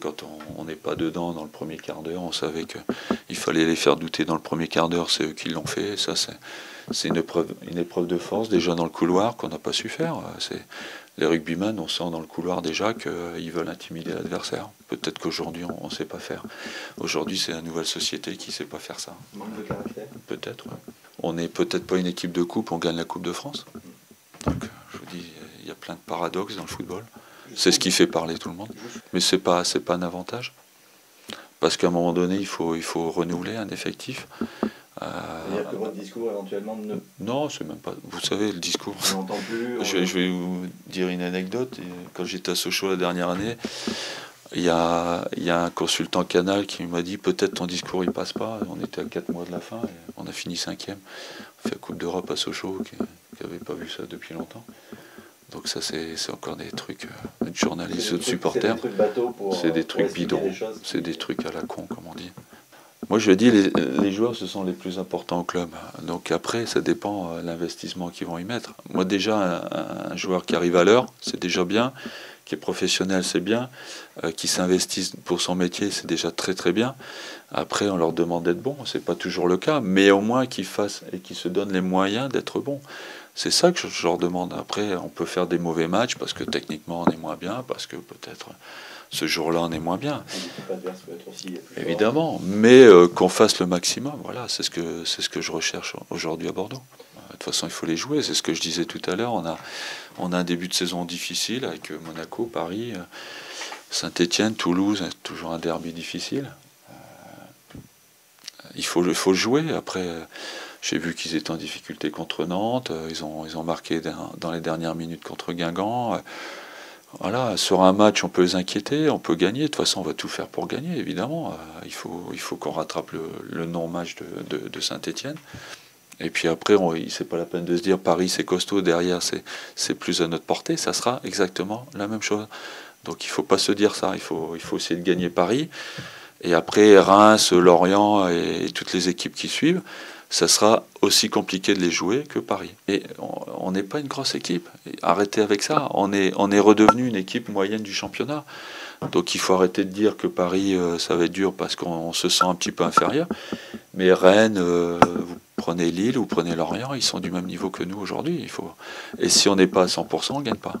quand on n'est pas dedans dans le premier quart d'heure, on savait qu'il fallait les faire douter dans le premier quart d'heure, c'est eux qui l'ont fait. Et ça, c'est une épreuve de force déjà dans le couloir qu'on n'a pas su faire. Les rugbyman, on sent dans le couloir déjà qu'ils veulent intimider l'adversaire. Peut-être qu'aujourd'hui, on ne sait pas faire. Aujourd'hui, c'est la nouvelle société qui ne sait pas faire ça. Manque de caractère. Peut-être, ouais. On n'est peut-être pas une équipe de coupe, on gagne la Coupe de France. Donc, je vous dis, il y a plein de paradoxes dans le football. C'est ce qui fait parler tout le monde. Mais c'est pas un avantage. Parce qu'à un moment donné, il faut renouveler un effectif. C'est-à-dire que votre discours éventuellement ne... Non, c'est même pas... Vous savez, le discours... On n'entend plus... Je vais vous dire une anecdote. Quand j'étais à Sochaux la dernière année, il y a un consultant Canal qui m'a dit peut-être ton discours il passe pas. On était à 4 mois de la fin et on a fini 5e. On fait la Coupe d'Europe à Sochaux, qui n'avait pas vu ça depuis longtemps. Donc ça c'est encore des trucs de journalistes ou de supporters. C'est des trucs bidons. C'est des trucs à la con, comme on dit. Moi je dis les joueurs ce sont les plus importants au club. Donc après ça dépend de l'investissement qu'ils vont y mettre. Moi déjà un joueur qui arrive à l'heure, c'est déjà bien. Qui est professionnel, c'est bien. Qui s'investissent pour son métier, c'est déjà très très bien. Après on leur demande d'être bon, c'est pas toujours le cas, mais au moins qu'ils fassent et qu'ils se donnent les moyens d'être bons. C'est ça que je leur demande. Après, on peut faire des mauvais matchs parce que techniquement on est moins bien, parce que peut-être ce jour-là on est moins bien. L'équipe adverse peut être aussi plus évidemment, mais qu'on fasse le maximum. Voilà, c'est ce que je recherche aujourd'hui à Bordeaux. De toute façon, il faut les jouer. C'est ce que je disais tout à l'heure. On a un début de saison difficile avec Monaco, Paris, Saint-Étienne, Toulouse, toujours un derby difficile. Il faut jouer. Après. J'ai vu qu'ils étaient en difficulté contre Nantes, ils ont marqué dans les dernières minutes contre Guingamp. Voilà, sur un match, on peut les inquiéter, on peut gagner. De toute façon, on va tout faire pour gagner, évidemment. Il faut qu'on rattrape le non-match de Saint-Étienne. Et puis après, c'est pas la peine de se dire Paris, c'est costaud, derrière, c'est plus à notre portée. Ça sera exactement la même chose. Donc il ne faut pas se dire ça. Il faut essayer de gagner Paris. Et après, Reims, Lorient et toutes les équipes qui suivent, ça sera aussi compliqué de les jouer que Paris. Et on n'est pas une grosse équipe. Arrêtez avec ça. On est redevenu une équipe moyenne du championnat. Donc il faut arrêter de dire que Paris, ça va être dur parce qu'on se sent un petit peu inférieur. Mais Rennes, vous prenez Lille, vous prenez Lorient, ils sont du même niveau que nous aujourd'hui. Et si on n'est pas à 100%, on ne gagne pas.